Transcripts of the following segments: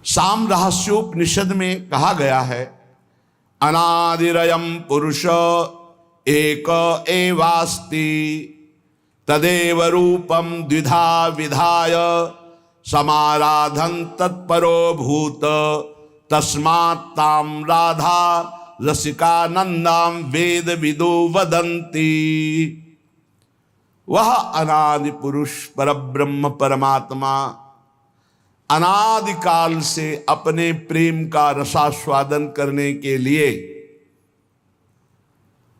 साम रहस्योपनिषद में कहा गया है, अनादिरयम पुरुष एक एवास्ति तदेव रूपम द्विधा विधाय समाराधन तत्परो भूत तस्मात् ताम राधा रसिकानंदाम वेद विदो वदंती। वह अनादि पुरुष परब्रह्म परमात्मा अनादिकाल से अपने प्रेम का रसास्वादन करने के लिए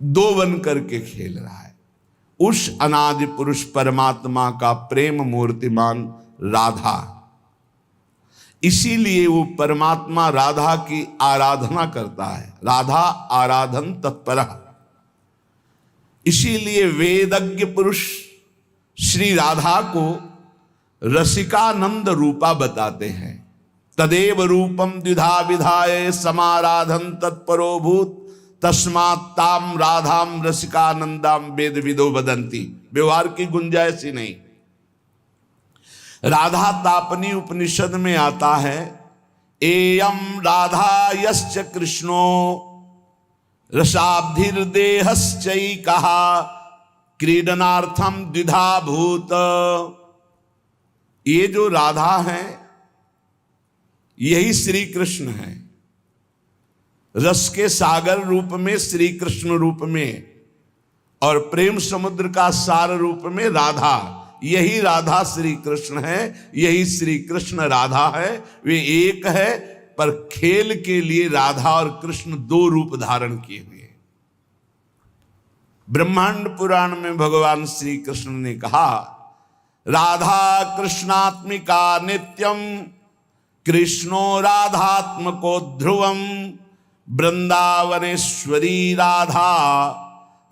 दो बन करके खेल रहा है। उस अनादि पुरुष परमात्मा का प्रेम मूर्तिमान राधा, इसीलिए वो परमात्मा राधा की आराधना करता है। राधा आराधन तत्पर। इसीलिए वेदज्ञ पुरुष श्री राधा को रसिकानंद रूपा बताते हैं। तदेव रूपम द्विधा विधाय समाराधन तत्परो भूत तस्मात् ताम राधाम रसिकानंदाम वेद विदो वदंती। व्यवहार की गुंजाइश ही नहीं। राधा तापनी उपनिषद में आता है, एयम राधा यश्च कृष्णो रसाब्धिर्देहश्चै कहा क्रीडनार्थम द्विधा भूत। ये जो राधा है यही श्री कृष्ण है। रस के सागर रूप में श्री कृष्ण रूप में और प्रेम समुद्र का सार रूप में राधा। यही राधा श्री कृष्ण है, यही श्री कृष्ण राधा है। वे एक है, पर खेल के लिए राधा और कृष्ण दो रूप धारण किए हुए। ब्रह्मांड पुराण में भगवान श्री कृष्ण ने कहा, राधा कृष्णात्मिका नित्यम कृष्णो राधात्मको ध्रुवम वृंदावनेश्वरी राधा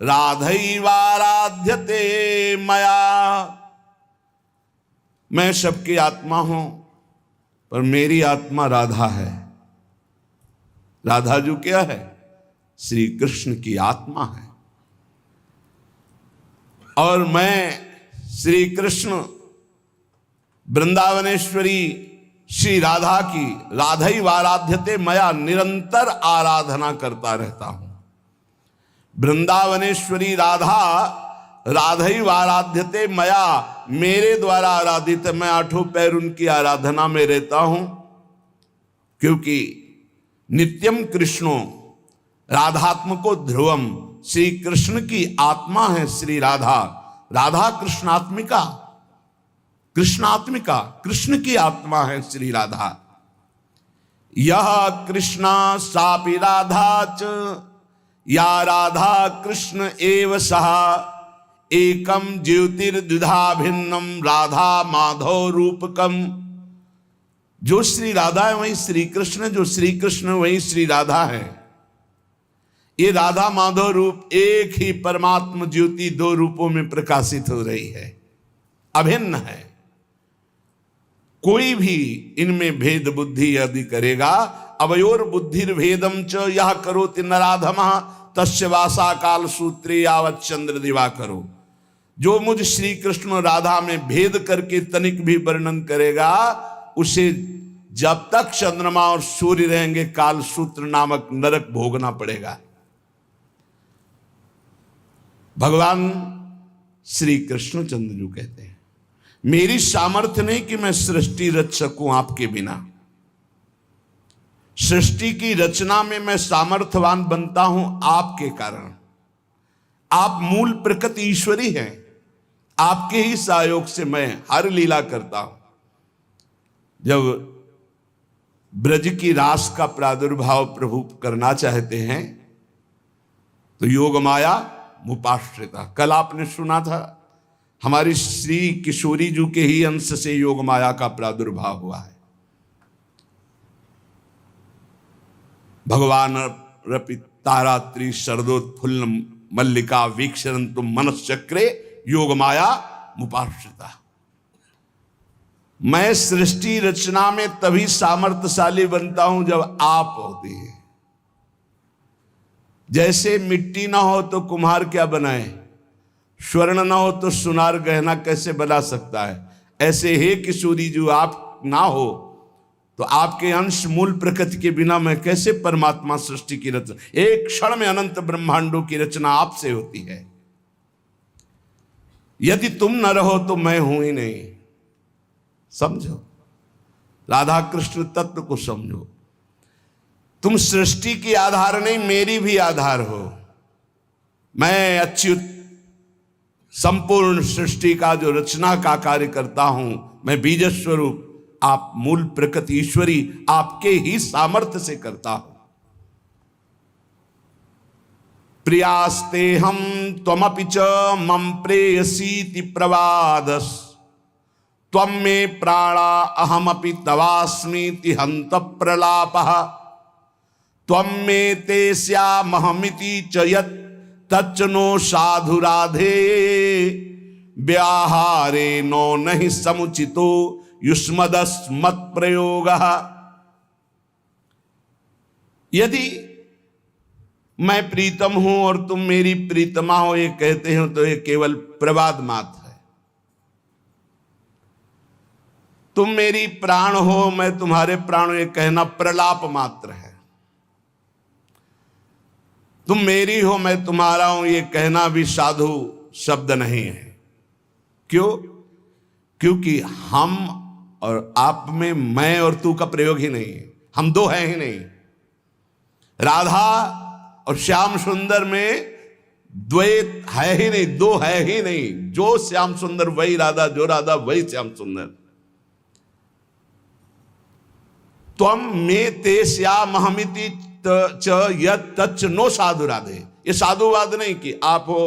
राधैवाराध्यते मया। मैं सबकी आत्मा हूं, पर मेरी आत्मा राधा है। राधा जो क्या है? श्री कृष्ण की आत्मा है। और मैं श्री कृष्ण वृंदावनेश्वरी श्री राधा की राधैवाराध्यते मया निरंतर आराधना करता रहता हूं। वृंदावनेश्वरी राधा राधैवाराध्यते मया, मेरे द्वारा आराधित। मैं आठों पैर उनकी आराधना में रहता हूं, क्योंकि नित्यम कृष्णो राधात्मको ध्रुवम, श्री कृष्ण की आत्मा है श्री राधा। राधा कृष्णात्मिका, कृष्णात्मिका कृष्ण की आत्मा है श्री राधा। यह कृष्णा सापि राधा च या राधा कृष्ण एव सहा एकम ज्योतिर्द्विधा भिन्नम राधा माधव रूपकम। जो श्री राधा है वही श्री कृष्ण, जो श्री कृष्ण वही श्री राधा है। ये राधा माधव रूप एक ही परमात्मा ज्योति दो रूपों में प्रकाशित हो रही है, अभिन्न है। कोई भी इनमें भेद बुद्धि यदि करेगा, अवयोर बुद्धिर भेदम च यह करोति नराधमः तस्य वासा काल सूत्रे यावत् चंद्र दिवा करो। जो मुझ श्री कृष्ण राधा में भेद करके तनिक भी वर्णन करेगा, उसे जब तक चंद्रमा और सूर्य रहेंगे काल सूत्र नामक नरक भोगना पड़ेगा। भगवान श्री कृष्ण चंद्र जो कहते हैं, मेरी सामर्थ्य नहीं कि मैं सृष्टि रच सकूं आपके बिना। सृष्टि की रचना में मैं सामर्थ्यवान बनता हूं आपके कारण। आप मूल प्रकृति ईश्वरी हैं, आपके ही सहयोग से मैं हर लीला करता हूं। जब ब्रज की रास का प्रादुर्भाव प्रभु करना चाहते हैं तो योग माया मुपाश्रिता, कल आपने सुना था, हमारी श्री किशोरी जी के ही अंश से योग माया का प्रादुर्भाव हुआ है। भगवान रपि तारात्रि शरदोत्फुल्ल मल्लिका वीक्षरन्तु मनश्चक्रे योग माया मुपाश्रिता। मैं सृष्टि रचना में तभी सामर्थ्यशाली बनता हूं जब आप होते हैं। जैसे मिट्टी ना हो तो कुम्हार क्या बनाए, स्वर्ण ना हो तो सुनार गहना कैसे बना सकता है, ऐसे हे किशोरी जो आप ना हो तो आपके अंश मूल प्रकृति के बिना मैं कैसे परमात्मा सृष्टि की रचना, एक क्षण में अनंत ब्रह्मांडों की रचना आपसे होती है। यदि तुम न रहो तो मैं हूं ही नहीं। समझो, राधा कृष्ण तत्व को समझो। तुम सृष्टि की आधार नहीं, मेरी भी आधार हो। मैं अच्युत संपूर्ण सृष्टि का जो रचना का कार्य करता हूं, मैं बीज स्वरूप, आप मूल प्रकृति ईश्वरी आपके ही सामर्थ्य से करता हूं। प्रियास्ते हम त्वमपि च मम प्रेयसीति प्रवादस, त्वं मे प्राणा अहमपि तवास्मीति हंत प्रलापः, त्वं मे ते स्यामहमिति च यत् तच्च नो साधु राधे, व्याहारे नो नहि समुचितो युष्मदस्मत् प्रयोगः। यदि मैं प्रीतम हूं और तुम मेरी प्रीतमा हो ये कहते हो तो ये केवल प्रवाद मात्र है। तुम मेरी प्राण हो, मैं तुम्हारे प्राण हो, ये कहना प्रलाप मात्र है। तुम मेरी हो, मैं तुम्हारा हूं, ये कहना भी साधु शब्द नहीं है। क्यों? क्योंकि हम और आप में मैं और तू का प्रयोग ही नहीं है, हम दो हैं ही नहीं। राधा और श्याम सुंदर में द्वैत है ही नहीं, दो है ही नहीं। जो श्याम सुंदर वही राधा, जो राधा वही श्याम सुंदर। त्वं मे ते श्यामहमिति च यत् तच्च नो साधु राधे। ये साधुवाद नहीं कि आप हो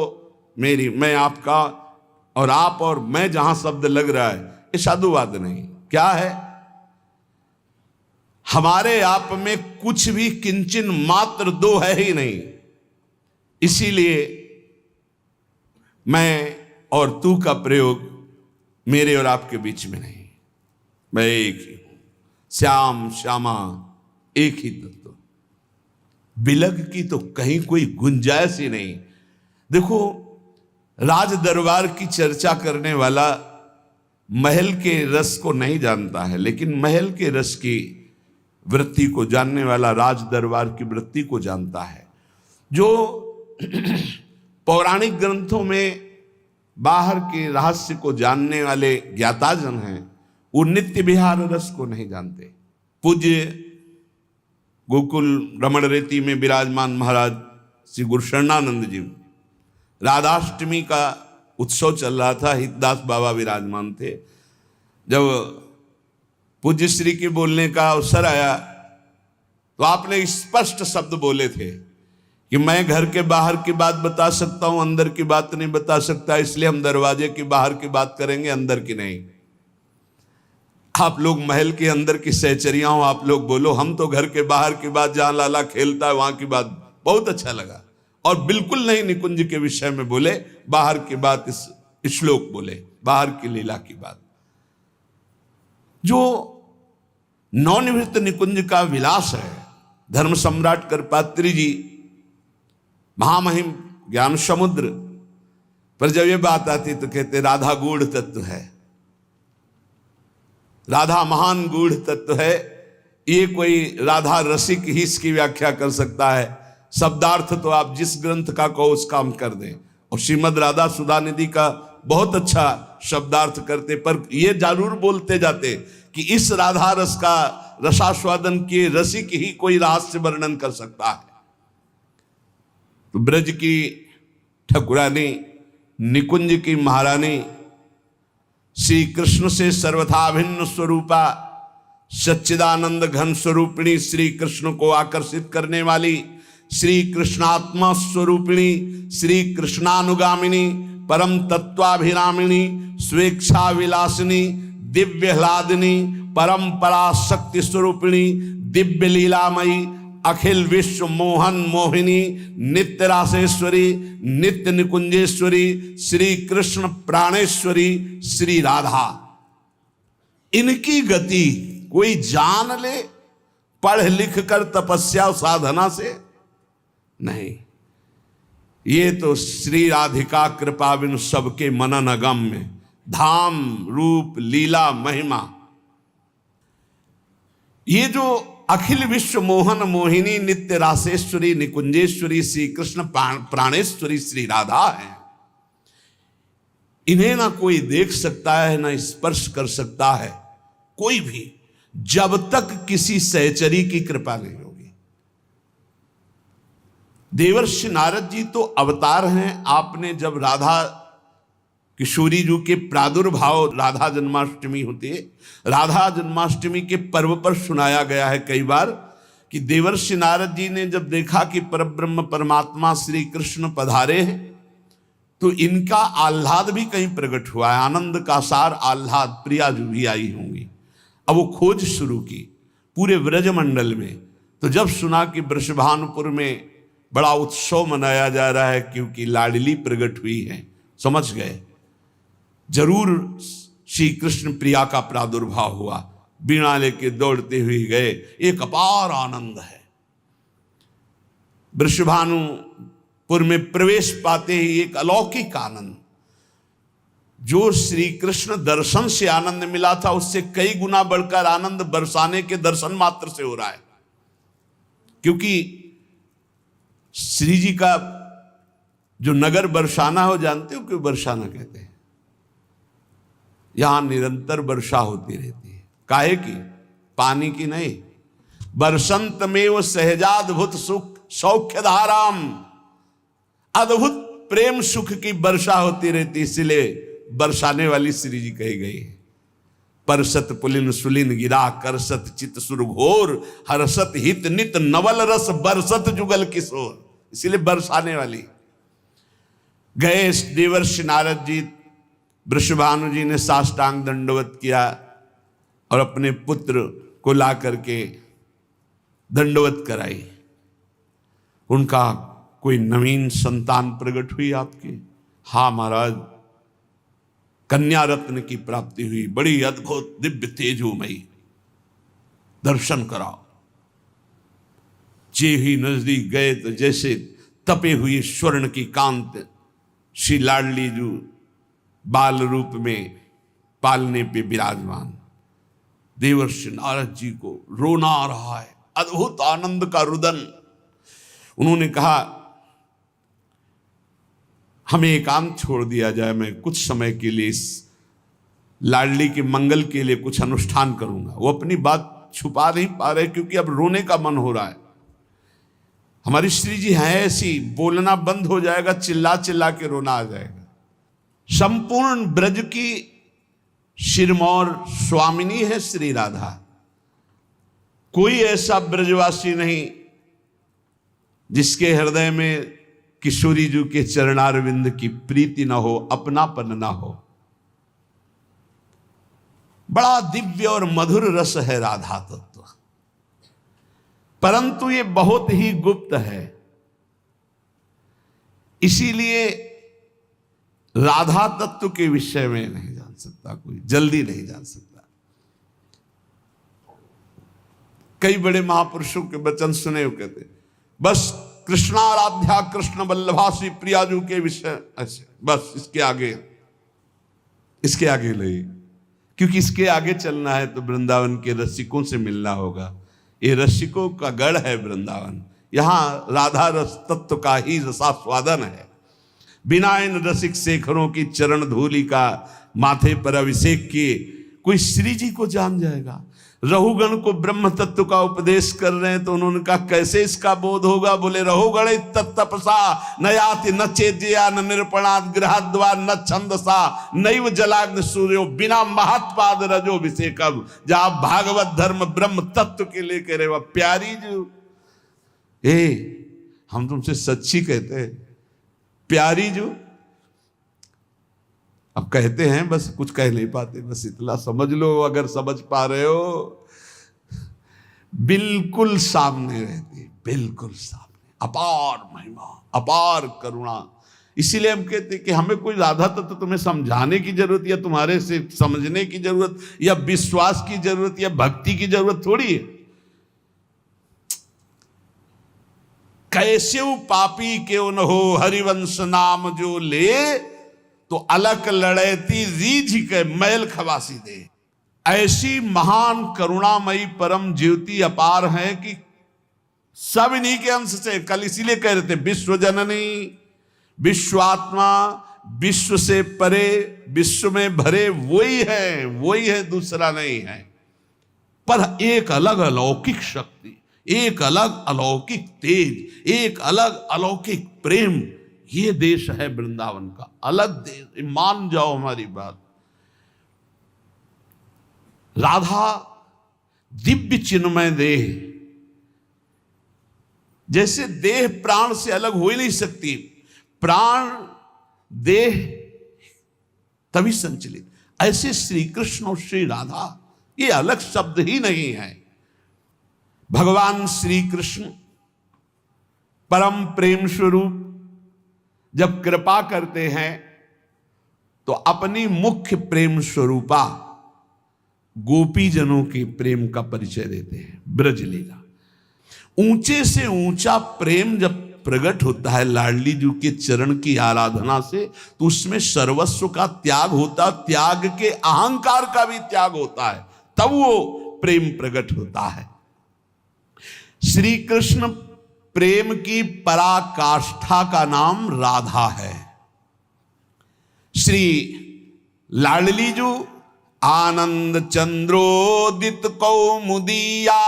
मेरी, मैं आपका, और आप और मैं जहां शब्द लग रहा है, ये साधुवाद नहीं। क्या है? हमारे आप में कुछ भी किंचन मात्र दो है ही नहीं। इसीलिए मैं और तू का प्रयोग मेरे और आपके बीच में नहीं। मैं एक ही हूं, श्याम श्यामा एक ही तत्व। बिलग की तो कहीं कोई गुंजाइश ही नहीं। देखो, राज दरबार की चर्चा करने वाला महल के रस को नहीं जानता है, लेकिन महल के रस की वृत्ति को जानने वाला राज दरबार की वृत्ति को जानता है। जो पौराणिक ग्रंथों में बाहर के रहस्य को जानने वाले ज्ञाताजन हैं, वो नित्य विहार रस को नहीं जानते। पूज्य गोकुल रमण रेती में विराजमान महाराज श्री गुरु शरणानंद जी, राधाष्टमी का उत्सव चल रहा था, हितदास बाबा विराजमान थे। जब पूज्य श्री के बोलने का अवसर आया तो आपने स्पष्ट शब्द बोले थे कि मैं घर के बाहर की बात बता सकता हूं, अंदर की बात नहीं बता सकता, इसलिए हम दरवाजे के बाहर की बात करेंगे, अंदर की नहीं। आप लोग महल के अंदर की सहचरियां हो, आप लोग बोलो, हम तो घर के बाहर की बात, जहां लाला खेलता है वहां की बात। बहुत अच्छा लगा। और बिल्कुल नहीं निकुंज के विषय में बोले, बाहर की बात, इस श्लोक बोले, बाहर की लीला की बात। जो नवनिवृत्त निकुंज का विलास है, धर्म सम्राट करपात्री जी महामहिम ज्ञान समुद्र पर जब ये बात आती तो कहते राधा गूढ़ तत्व है, राधा महान गूढ़ तत्व है। ये कोई राधा रसिक ही इसकी व्याख्या कर सकता है। शब्दार्थ तो आप जिस ग्रंथ का कहो उस काम कर दें। और श्रीमद राधा सुधा निधि का बहुत अच्छा शब्दार्थ करते, पर ये जरूर बोलते जाते कि इस राधा रस का रसास्वादन किए रसिक ही कोई रहस्य वर्णन कर सकता है। तो ब्रज की ठकुरानी, निकुंज की महारानी, श्री कृष्ण से सर्वथा भिन्न स्वरूपा सच्चिदानंद घन स्वरूपिणी श्री कृष्ण को आकर्षित करने वाली श्री कृष्णात्मा स्वरूपिणी, श्री कृष्णानुगामिनी, परम तत्वाभिरामिणी, स्वेच्छा विलासिनी, दिव्य ह्लादिनी, परम पराशक्ति स्वरूपिणी, दिव्य लीलामयी, अखिल विश्व मोहन मोहिनी, नित्य रासेश्वरी, नित्य निकुंजेश्वरी, श्री कृष्ण प्राणेश्वरी, श्री राधा। इनकी गति कोई जान ले पढ़ लिख कर तपस्या साधना से नहीं। ये तो श्री राधिका कृपा बिन सबके मनन अगम्य, धाम रूप लीला महिमा। ये जो अखिल विश्व मोहन मोहिनी नित्य रासेश्वरी निकुंजेश्वरी श्री कृष्ण प्राणेश्वरी श्री राधा है, इन्हें ना कोई देख सकता है ना स्पर्श कर सकता है कोई भी, जब तक किसी सहचरी की कृपा नहीं होगी। देवर्षि नारद जी तो अवतार हैं। आपने जब राधा किशोरी जी के प्रादुर्भाव, राधा जन्माष्टमी होती है, राधा जन्माष्टमी के पर्व पर सुनाया गया है कई बार कि देवर्षि नारद जी ने जब देखा कि परब्रह्म परमात्मा श्री कृष्ण पधारे हैं तो इनका आह्लाद भी कहीं प्रकट हुआ है, आनंद का सार आह्लाद, प्रिया जो भी आई होंगी। अब वो खोज शुरू की पूरे व्रजमंडल में। तो जब सुना कि वृषभानुपुर में बड़ा उत्सव मनाया जा रहा है क्योंकि लाडली प्रकट हुई है, समझ गए जरूर श्री कृष्ण प्रिया का प्रादुर्भाव हुआ। बीणा लेके दौड़ते हुए गए, एक अपार आनंद है। वृषभानुपुर में प्रवेश पाते ही एक अलौकिक आनंद, जो श्री कृष्ण दर्शन से आनंद मिला था उससे कई गुना बढ़कर आनंद बरसाने के दर्शन मात्र से हो रहा है। क्योंकि श्री जी का जो नगर बरसाना हो, जानते हो क्यों बरसाना कहते हैं? यहां निरंतर वर्षा होती रहती है। काहे की? पानी की नहीं। बरसंत में वो सहजाद्भुत सुख सौख्य धाराम, अद्भुत प्रेम सुख की वर्षा होती रहती, इसलिए बरसाने वाली श्री जी कही गई है। परसत पुलिन सुलिन गिरा करसत चित सुरघोर, हर्षत हित नित नवल रस बरसत जुगल किशोर, इसलिए बरसाने वाली। गए देवर्षि नारद जी, वृषभानु जी ने साष्टांग दंडवत किया और अपने पुत्र को ला करके दंडवत कराई। उनका कोई नवीन संतान प्रकट हुई आपकी? हाँ महाराज, कन्या रत्न की प्राप्ति हुई, बड़ी अद्भुत दिव्य तेजोमयी। दर्शन कराओ। जे ही नजदीक गए तो जैसे तपे हुए स्वर्ण की कांत श्री लाडली जो बाल रूप में पालने पे विराजमान। देवर्षि नारद जी को रोना आ रहा है, अद्भुत आनंद का रुदन। उन्होंने कहा हमें एकांत छोड़ दिया जाए, मैं कुछ समय के लिए इस लाडली के मंगल के लिए कुछ अनुष्ठान करूंगा। वो अपनी बात छुपा नहीं पा रहे क्योंकि अब रोने का मन हो रहा है। हमारी श्री जी है ऐसी, बोलना बंद हो जाएगा, चिल्ला चिल्ला के रोना आ जाएगा। संपूर्ण ब्रज की सिरमौर स्वामिनी है श्री राधा। कोई ऐसा ब्रजवासी नहीं जिसके हृदय में किशोरी जी के चरणारविंद की प्रीति ना हो, अपनापन ना हो। बड़ा दिव्य और मधुर रस है राधा तत्व, परंतु ये बहुत ही गुप्त है। इसीलिए राधा तत्व के विषय में नहीं जान सकता कोई, जल्दी नहीं जान सकता। कई बड़े महापुरुषों के वचन सुने हो, कहते बस कृष्णाराध्या कृष्ण वल्लभा श्री प्रियाजू के विषय ऐसे, बस इसके आगे नहीं, क्योंकि इसके आगे चलना है तो वृंदावन के रसिकों से मिलना होगा। ये रसिकों का गढ़ है वृंदावन, यहाँ राधा रस तत्व का ही रसास्वादन है। बिना इन रसिक शेखरों की चरण धूलि का माथे पर अभिषेक किए कोई श्री जी को जान जाएगा। रहुगण को ब्रह्म तत्व का उपदेश कर रहे हैं तो उन्होंने कहा कैसे इसका बोध होगा? बोले रहुगण तत्तपसा न याति न चेज्या न निरपणात् गृहद्वा न छंदसा नैव जलाग्नि सूर्यो बिना महत्पाद रजोभिषेकम। जहां भागवत धर्म ब्रह्म तत्व के लिए कह रहे, वह प्यारी जो हम तुमसे सच्ची कहते हैं, प्यारी जो अब कहते हैं, बस कुछ कह नहीं पाते, बस इतना समझ लो। अगर समझ पा रहे हो, बिल्कुल सामने रहती, बिल्कुल सामने, अपार महिमा, अपार करुणा। इसीलिए हम कहते कि हमें कोई राधा तत्व तुम्हें समझाने की जरूरत या तुम्हारे से समझने की जरूरत या विश्वास की जरूरत या भक्ति की जरूरत थोड़ी है। कैसे पापी क्यों न हो हरिवंश नाम जो ले, तो अलक लड़ैती रीझ के मैल खवासी दे। ऐसी महान करुणामयी परम ज्योति अपार है कि सब इन्हीं के अंश से। कल इसीलिए कह रहे थे विश्व जननी, विश्वात्मा, विश्व से परे, विश्व में भरे वही है, दूसरा नहीं है। पर एक अलग अलौकिक शक्ति, एक अलग अलौकिक तेज, एक अलग अलौकिक प्रेम, ये देश है वृंदावन का, अलग देश। मान जाओ हमारी बात। राधा दिव्य चिन्मय देह, जैसे देह प्राण से अलग हो ही नहीं सकती, प्राण देह तभी संचलित, ऐसे श्री कृष्ण और श्री राधा ये अलग शब्द ही नहीं है। भगवान श्री कृष्ण परम प्रेम स्वरूप जब कृपा करते हैं तो अपनी मुख्य प्रेम स्वरूपा गोपी जनों के प्रेम का परिचय देते हैं। ब्रज लीला, ऊंचे से ऊंचा प्रेम जब प्रकट होता है लाडली जी के चरण की आराधना से, तो उसमें सर्वस्व का त्याग होता, त्याग के अहंकार का भी त्याग होता है, तब वो प्रेम प्रकट होता है। श्री कृष्ण प्रेम की पराकाष्ठा का नाम राधा है। श्री लाडली जो आनंद चंद्रोदित कौमुदीया,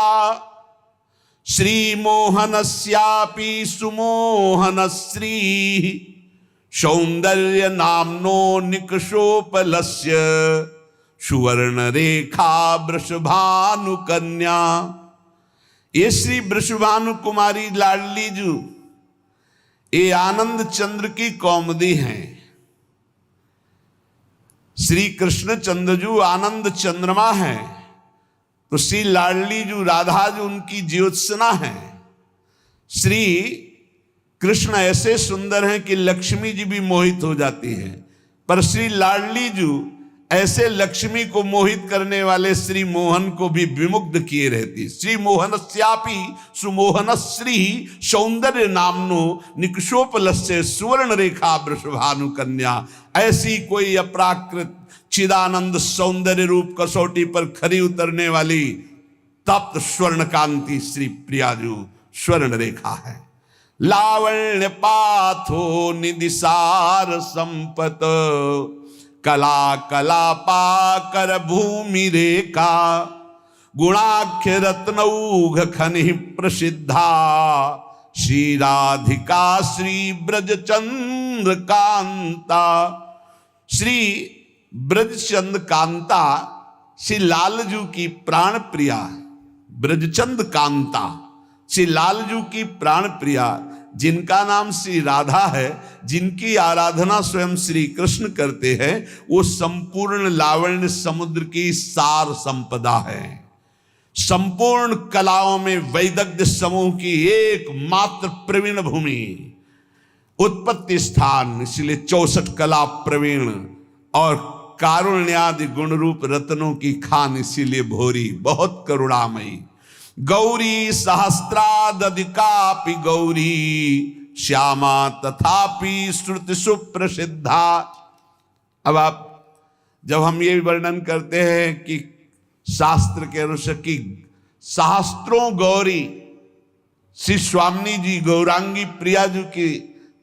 श्री मोहनस्यापि सुमोहनश्री, सौंदर्य नामनो निकषोपलस्य, सुवर्ण रेखा वृषभानु कन्या। ये श्री वृषभानु कुमारी लाडली जी ये आनंद चंद्र की कौमुदी हैं। श्री कृष्ण चंद्र जी आनंद चंद्रमा है, तो श्री लाडली जी राधा जी उनकी ज्योत्सना है। श्री कृष्ण ऐसे सुंदर हैं कि लक्ष्मी जी भी मोहित हो जाती है, पर श्री लाडली जी ऐसे लक्ष्मी को मोहित करने वाले श्री मोहन को भी विमुग्ध किए रहती। श्री मोहनस्यापि सुमोहनश्री, सौंदर्य नामनो निकषोपलस्य, सुवर्ण रेखा वृषभानु कन्या। ऐसी कोई अपराकृत चिदानंद सौंदर्य रूप कसौटी पर खरी उतरने वाली तप्त स्वर्ण कांति श्री प्रियाजू स्वर्ण रेखा है। लावण्य पाथो निदिसार संपत, कला कलापा कर भूमि रेखा, गुणाख्य रत्नौघ खनि प्रसिद्धा, श्री राधिका श्री ब्रजचंद्र कांता। श्री ब्रजचंद कांता श्री लालजू की प्राण प्रिया, ब्रजचंद कांता श्री लालजू की प्राण प्रिया, जिनका नाम श्री राधा है, जिनकी आराधना स्वयं श्री कृष्ण करते हैं, वो संपूर्ण लावण्य समुद्र की सार संपदा है। संपूर्ण कलाओं में वैदग्ध्य समूह की एकमात्र प्रवीण भूमि, उत्पत्ति स्थान, इसलिए 64 कला प्रवीण और कारुण्यादि गुण रूप रत्नों की खान, इसीलिए भोरी, बहुत करुणामयी। गौरी सहस्रादधिकापि गौरी, श्यामा तथापि श्रुति सुप्रसिद्धा। अब आप जब हम ये वर्णन करते हैं कि शास्त्र के अनुसार की सहस्त्रों गौरी श्री स्वामी जी गौरांगी प्रिया जी की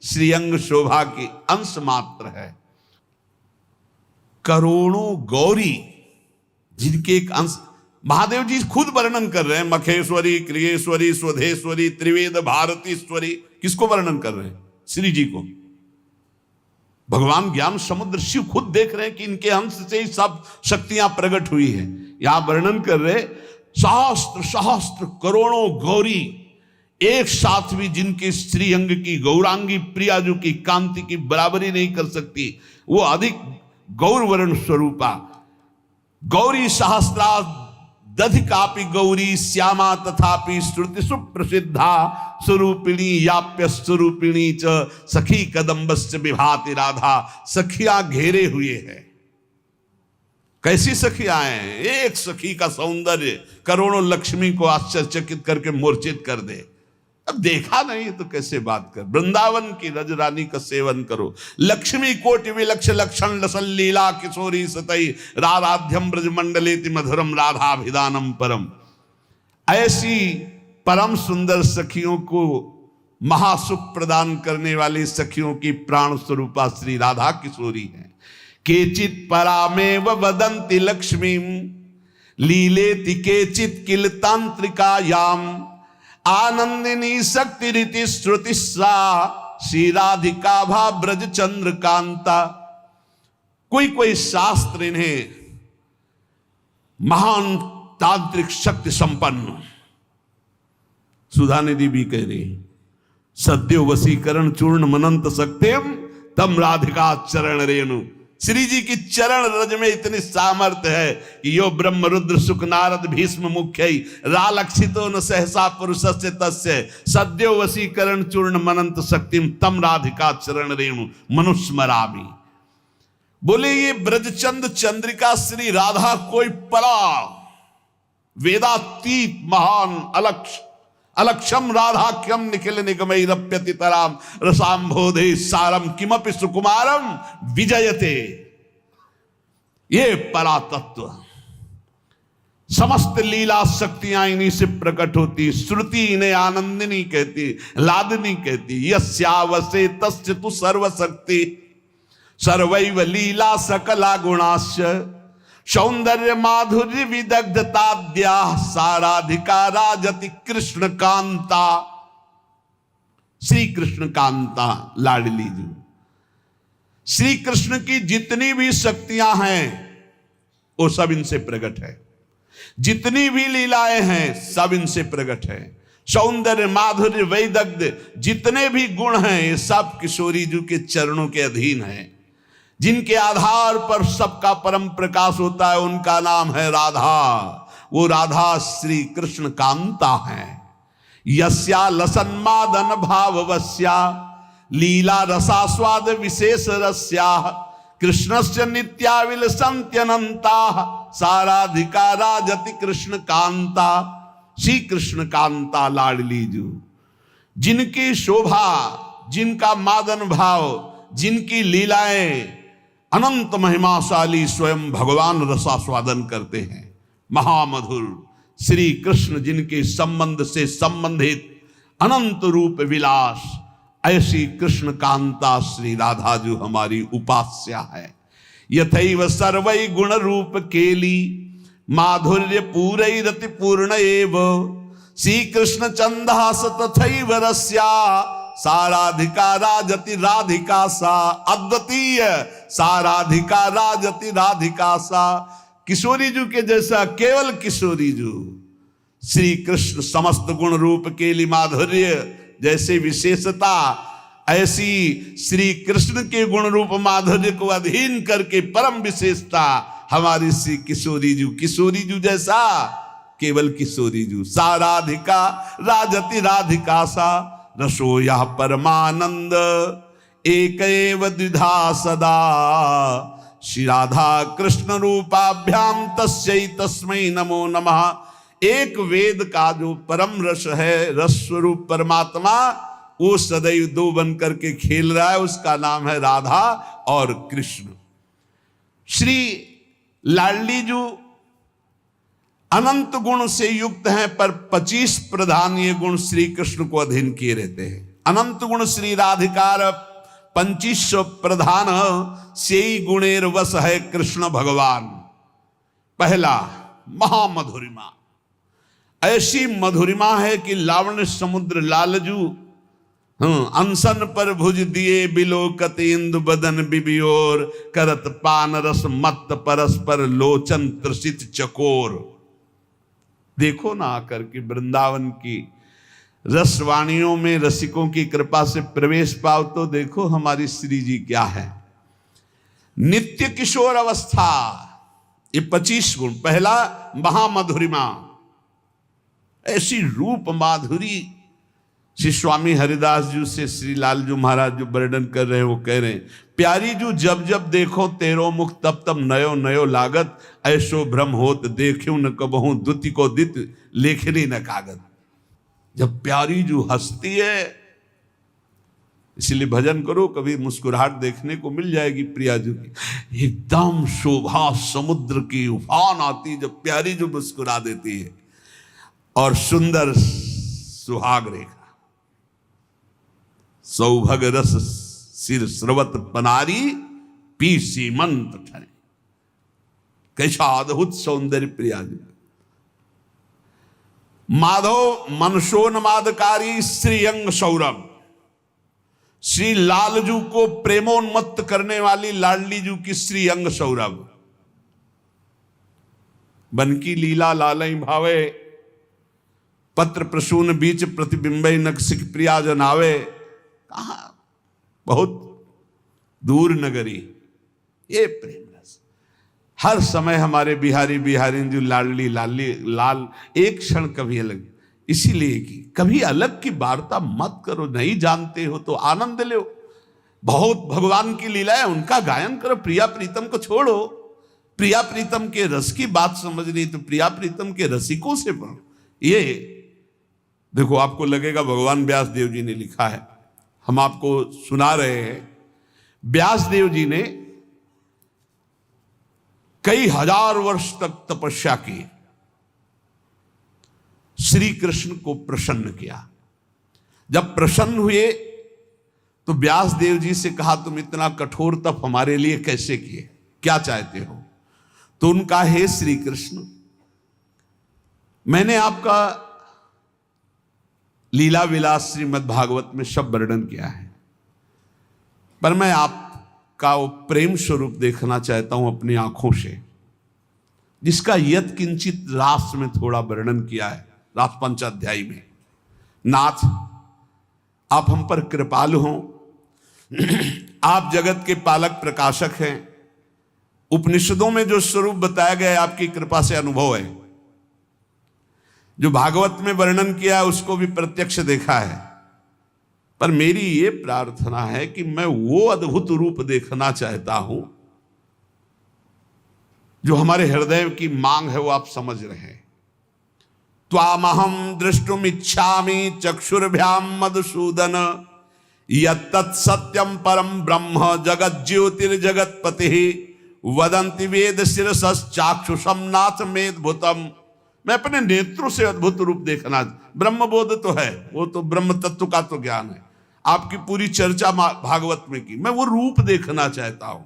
श्रीअंग शोभा की अंश मात्र है, करोड़ों गौरी जिनके एक अंश महादेव जी खुद वर्णन कर रहे हैं। मखेश्वरी, क्रियेश्वरी, स्वधेश्वरी, त्रिवेद भारतीश्वरी, किसको वर्णन कर रहे हैं? श्री जी को। भगवान ज्ञान समुद्र शिव खुद देख रहे हैं कि इनके अंश से ही सब शक्तियां प्रकट हुई है। यहां वर्णन कर रहे सहस्त्र सहस्त्र करोड़ों गौरी एक साथ भी जिनके श्री अंग की गौरांगी प्रियाजू की कांति की बराबरी नहीं कर सकती, वो अधिक गौरवर्ण स्वरूपा। गौरी सहस्रा दधिकापि गौरी, श्यामा तथापि श्रुति सुप्रसिद्धा, स्वरूपिणी याप्य स्वरूपिणी च सखी कदम्बस्य विभाति राधा। सखियां घेरे हुए हैं। कैसी सखियां हैं? एक सखी का सौंदर्य करोड़ों लक्ष्मी को आश्चर्यचकित करके मूर्छित कर दे। अब देखा नहीं तो कैसे बात कर। वृंदावन की रजरानी का सेवन करो। लक्ष्मी कोटि विलक्ष लक्षण लसल लीला किशोरी सतई राधाध्यम ब्रज मंडलेति मधुरम राधाभिधानम परम। ऐसी परम सुंदर सखियों को महासुख प्रदान करने वाली सखियों की प्राण स्वरूपा श्री राधा किशोरी है। केचित परामेव वदंती लक्ष्मीम लीलेति केचित किल तांत्रिकायाम आनंदिनी शक्ति रीति श्रुति सा श्री राधिका भा ब्रज चंद्र कांता। कोई कोई शास्त्र इन्हें महान तांत्रिक शक्ति संपन्न, सुधा निधि भी कह रही, सद्यो वसीकरण चूर्ण मनंत सक्त्यम तम राधिका चरण रेणु। श्री जी की चरण रज में इतनी सामर्थ्य है कि यो ब्रह्म रुद्र सुख नारद भीष्म मुख्य रालक्षितो न सहसा पुरुषस्य तस्य सद्यो वसीकरण चूर्ण मनंत शक्तिम तम राधिका चरण रेणु मनुस्मरामि। बोले ये ब्रजचंद चंद्रिका श्री राधा कोई परा वेदातीत महान अलक्षम राधाख्यम निखिल निगमैरप्यति तराम रसाम्भोधे सारम किमपि सुकुमारम विजयते। ये परातत्व समस्त लीला शक्तियां इन्हीं से प्रकट होती। श्रुति इन्हें आनंदिनी कहती, लादनी कहती। यस्यावसे तस्य तु सर्वशक्ति सर्वैव लीला सकला गुणाश्च सौंदर्य माधुर्य विदग्धताद्या साराधिका राजति कृष्ण कांता। श्री कृष्ण कांता लाडली जी, श्री कृष्ण की जितनी भी शक्तियां हैं वो सब इनसे प्रकट है। जितनी भी लीलाएं हैं सब इनसे प्रकट है। सौंदर्य माधुर्य वैदग्ध जितने भी गुण हैं ये सब किशोरी जी के चरणों के अधीन है। जिनके आधार पर सबका परम प्रकाश होता है उनका नाम है राधा। वो राधा श्री कृष्ण कांता है। यस्या लसन्मादन भाववस्या लीला रसास्वाद विशेष रस्या कृष्णस्य नित्याविलसन्त्यनन्ता साराधिका राजति कृष्ण कांता। श्री कृष्ण कांता लाडली जो, जिनकी शोभा, जिनका मादन भाव, जिनकी लीलाएं अनंत महिमाशाली स्वयं भगवान रसास्वादन करते हैं। महामधुर श्री कृष्ण जिनके संबंध से संबंधित अनंत रूप विलास, ऐसी कृष्ण कांता श्री राधा जो हमारी उपास्या है। यथैव सर्वै गुण रूप केली माधुर्य पूरैरति पूर्ण एव श्री कृष्ण चंदास तथैव रस्या साराधिका राजति राधिका सा। अद्वितीय साराधिका राजति राधिका सा। किशोरी जी के जैसा केवल किशोरी जी श्री कृष्ण समस्त गुण रूप केली माधुर्य जैसे विशेषता, ऐसी श्री कृष्ण के गुण रूप माधुर्य को अधीन करके परम विशेषता हमारी श्री किशोरी जी। किशोरी जी जैसा केवल किशोरी जी। साराधिका राजति राधिका सा रसो यह परमानंद एक एव द्विधा सदा श्री राधा कृष्ण रूपाभ्याम तस्यै तस्मै नमो नमः। एक वेद का जो परम रस है, रस स्वरूप परमात्मा, वो सदैव दो बन करके खेल रहा है। उसका नाम है राधा और कृष्ण। श्री लाडली जो अनंत गुण से युक्त हैं, पर 25 प्रधान ये गुण श्री कृष्ण को अधीन किए रहते हैं। अनंत गुण श्री राधिकार 2500 प्रधान से गुणेर वश है कृष्ण भगवान। पहला महामधुरिमा, ऐसी मधुरिमा है कि लावण्य समुद्र लालजू अनशन पर भुज दिए बिलोकत इंदु बदन बिबियोर करत पान रस मत परस्पर लोचन त्रसित चकोर। देखो ना आकर के वृंदावन की रसवाणियों में रसिकों की कृपा से प्रवेश पाओ तो देखो हमारी श्री जी क्या है। नित्य किशोर अवस्था, ये 25 गुण। पहला महामधुरिमा, ऐसी रूप माधुरी। श्री स्वामी हरिदास जी से श्री लालजू महाराज जो वर्णन कर रहे हैं, वो कह रहे हैं, प्यारी जू जब जब देखो तेरो मुख तब तब नयो नयो लागत ऐसो भ्रम होत देखियो न कबहू दुति को दित लेखनी न कागत। जब प्यारी जो हंसती है, इसलिए भजन करो, कभी मुस्कुराहट देखने को मिल जाएगी प्रिया जी की। एकदम शोभा समुद्र की उफान आती जब प्यारी जो मुस्कुरा देती है। और सुंदर सुहाग रेखा, सौभग रस सिर स्रवत पनारी, पी सीमंत ठने। कैसा अद्भुत सौंदर्य प्रिया जी। माधव मनसोन्मादकारी श्रीअंग सौरभ, श्री लालजू को प्रेमोन्मत्त करने वाली लाडली जू की श्रीअंग सौरभ। बन की लीला लालई भावे, पत्र प्रसून बीच प्रतिबिंबई नक्सिक प्रिया जनावे। कहा बहुत दूर नगरी ये प्रेम रस। हर समय हमारे बिहारी बिहारी जो लाडली लाली लाल, एक क्षण कभी अलग। इसीलिए कि कभी अलग की वार्ता मत करो, नहीं जानते हो तो आनंद लो। बहुत भगवान की लीला है, उनका गायन करो। प्रिया प्रीतम को छोड़ो, प्रिया प्रीतम के रस की बात समझनी तो प्रिया प्रीतम के रसिकों से पढ़ो। ये देखो, आपको लगेगा भगवान व्यास देव जी ने लिखा है, हम आपको सुना रहे हैं। व्यास देव जी ने कई हजार वर्ष तक तपस्या की, श्री कृष्ण को प्रसन्न किया। जब प्रसन्न हुए तो व्यास देव जी से कहा, तुम इतना कठोर तप हमारे लिए कैसे किए, क्या चाहते हो? तो उनका, हे श्री कृष्ण, मैंने आपका लीला विलास श्रीमद् भागवत में सब वर्णन किया है, पर मैं आपका वो प्रेम स्वरूप देखना चाहता हूं अपनी आंखों से, जिसका यत किंचित रास में थोड़ा वर्णन किया है, रास पंचाध्यायी में। नाथ, आप हम पर कृपालु हों, आप जगत के पालक प्रकाशक हैं। उपनिषदों में जो स्वरूप बताया गया है आपकी कृपा से अनुभव है, जो भागवत में वर्णन किया है उसको भी प्रत्यक्ष देखा है। पर मेरी ये प्रार्थना है कि मैं वो अद्भुत रूप देखना चाहता हूं जो हमारे हृदय की मांग है, वो आप समझ रहे हैं। त्वामहं द्रष्टुम इच्छामि चक्षुर्भ्याम मधुसूदन, यत्तत् सत्यम परम ब्रह्म जगत ज्योतिर्जगतपति, वदन्ति वेद शिरसश्चाक्षुषम नाथ मेदभूतम। मैं अपने नेत्रों से अद्भुत रूप देखना, ब्रह्म बोध तो है, वो तो ब्रह्म तत्व का तो ज्ञान है, आपकी पूरी चर्चा भागवत में की, मैं वो रूप देखना चाहता हूं।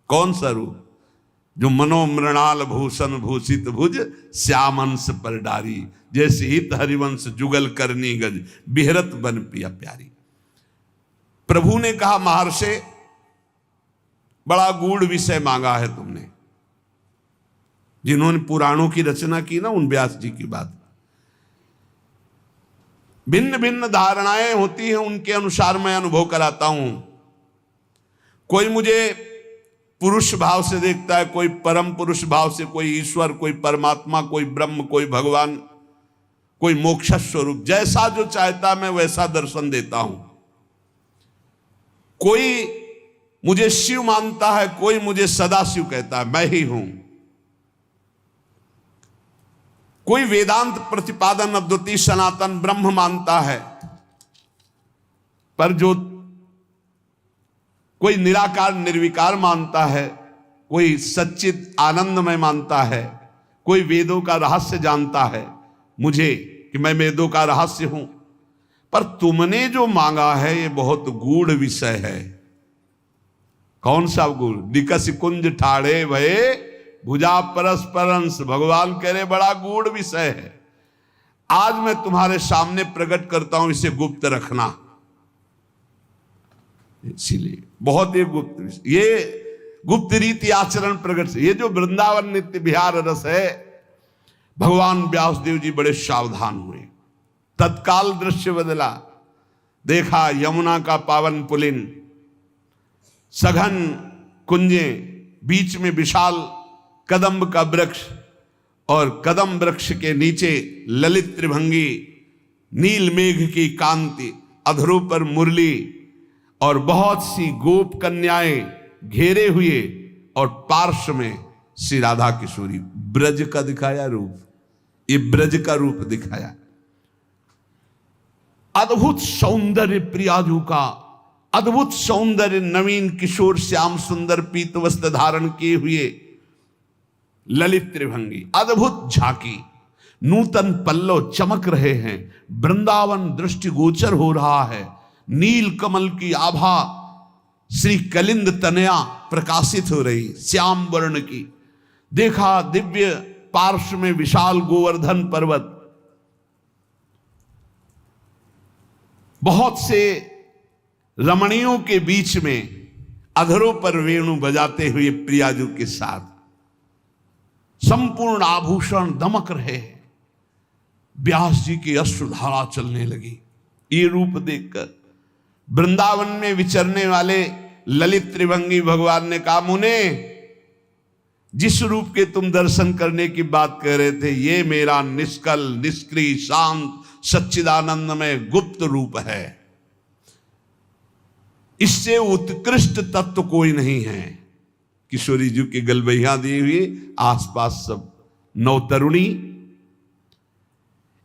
कौन सा रूप? जो मनोमृणाल भूषण भूषित भुज, श्यामंश पर डारी, जैसे हित हरिवंश जुगल करनी गज, बिहरत बन पिया प्यारी। प्रभु ने कहा, महर्षि, बड़ा गूढ़ विषय मांगा है तुमने। जिन्होंने पुराणों की रचना की ना, उन व्यास जी की बात, भिन्न भिन्न धारणाएं होती हैं, उनके अनुसार मैं अनुभव कराता हूं। कोई मुझे पुरुष भाव से देखता है, कोई परम पुरुष भाव से, कोई ईश्वर, कोई परमात्मा, कोई ब्रह्म, कोई भगवान, कोई मोक्ष स्वरूप। जैसा जो चाहता मैं वैसा दर्शन देता हूं। कोई मुझे शिव मानता है, कोई मुझे सदा शिव कहता है, मैं ही हूं। कोई वेदांत प्रतिपादन अद्वितीय सनातन ब्रह्म मानता है, पर जो कोई निराकार निर्विकार मानता है, कोई सच्चित आनंदमय मानता है, कोई वेदों का रहस्य जानता है मुझे कि मैं वेदों का रहस्य हूं। पर तुमने जो मांगा है ये बहुत गूढ़ विषय है। कौन सा गूढ़? निकस कुंज ठाड़े भये भुजा परस्परंस, भगवान कह रहे बड़ा गूढ़ विषय है। आज मैं तुम्हारे सामने प्रकट करता हूं, इसे गुप्त रखना। इसीलिए बहुत ही गुप्त विषय, ये गुप्त रीति आचरण प्रकट से। ये जो वृंदावन नित्य विहार रस है, भगवान व्यासदेव जी बड़े सावधान हुए। तत्काल दृश्य बदला, देखा यमुना का पावन पुलिन, सघन कुंजे, बीच में विशाल कदम्ब का वृक्ष, और कदम वृक्ष के नीचे ललित त्रिभंगी, नील मेघ की कांति, अधरों पर मुरली, और बहुत सी गोप कन्याएं घेरे हुए, और पार्श्व में श्री राधा किशोरी। ब्रज का दिखाया रूप, ये ब्रज का रूप दिखाया। अद्भुत सौंदर्य प्रियाजू का, अद्भुत सौंदर्य, नवीन किशोर श्याम सुंदर पीत वस्त्र धारण किए हुए ललित त्रिभंगी, अद्भुत झांकी, नूतन पल्लव चमक रहे हैं, वृंदावन दृष्टिगोचर हो रहा है, नील कमल की आभा श्री कलिंद तनया प्रकाशित हो रही, श्याम वर्ण की। देखा दिव्य पार्श्व में विशाल गोवर्धन पर्वत, बहुत से रमणियों के बीच में अधरों पर वेणु बजाते हुए प्रियाजू के साथ संपूर्ण आभूषण दमक रहे हैं। व्यास जी की अश्रुधारा चलने लगी। ये रूप देखकर वृंदावन में विचरने वाले ललित त्रिभंगी भगवान ने कहा, मुने, जिस रूप के तुम दर्शन करने की बात कर रहे थे, ये मेरा निष्कल, निष्क्रिय, शांत, सच्चिदानंदमय गुप्त रूप है। इससे उत्कृष्ट तत्व कोई नहीं है। किशोरी जी की गलबैया दी हुई, आसपास सब नवतरुणी,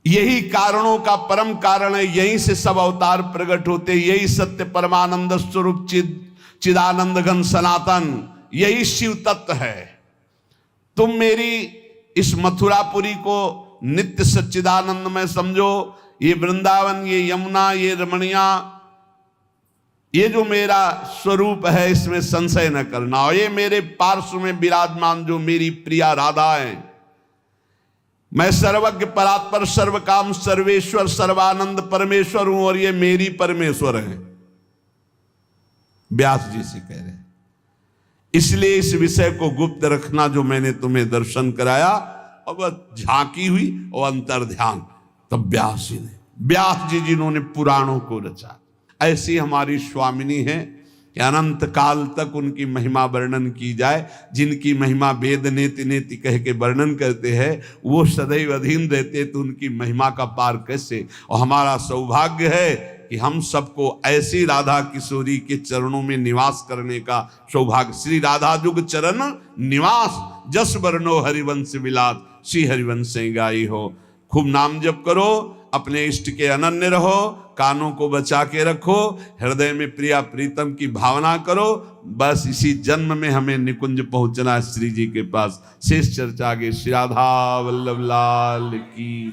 यही कारणों का परम कारण है, यहीं से सब अवतार प्रकट होते, यही सत्य परमानंद स्वरूप चिदानंद घन सनातन, यही शिव तत्व है। तुम मेरी इस मथुरापुरी को नित्य सच्चिदानंद में समझो, ये वृंदावन, ये यमुना, ये रमणिया, ये जो मेरा स्वरूप है इसमें संशय न करना। और ये मेरे पार्श्व में विराजमान जो मेरी प्रिया राधा है, मैं सर्वज्ञ परात्पर सर्वकाम सर्वेश्वर सर्वानंद परमेश्वर हूं और ये मेरी परमेश्वर है। व्यास जी से कह रहे, इसलिए इस विषय को गुप्त रखना जो मैंने तुम्हें दर्शन कराया। और वह झांकी हुई और अंतर ध्यान, तब व्यास जी जिन्होंने पुराणों को रचा, ऐसी हमारी स्वामिनी है कि अनंत काल तक उनकी महिमा वर्णन की जाए। जिनकी महिमा वेद नेति नेति कह के वर्णन करते हैं, वो सदैव अधीन रहते, तो उनकी महिमा का पार कैसे। और हमारा सौभाग्य है कि हम सबको ऐसी राधा किशोरी के चरणों में निवास करने का सौभाग्य। श्री राधा जुग चरण निवास, जस वर्णो हरिवंश विलास, श्री हरिवंश गाई हो। खूब नाम जप करो, अपने इष्ट के अनन्य रहो, कानों को बचा के रखो, हृदय में प्रिया प्रीतम की भावना करो। बस इसी जन्म में हमें निकुंज पहुंचना है श्री जी के पास। शेष चर्चा आगे। श्री राधा वल्लभ लाल की।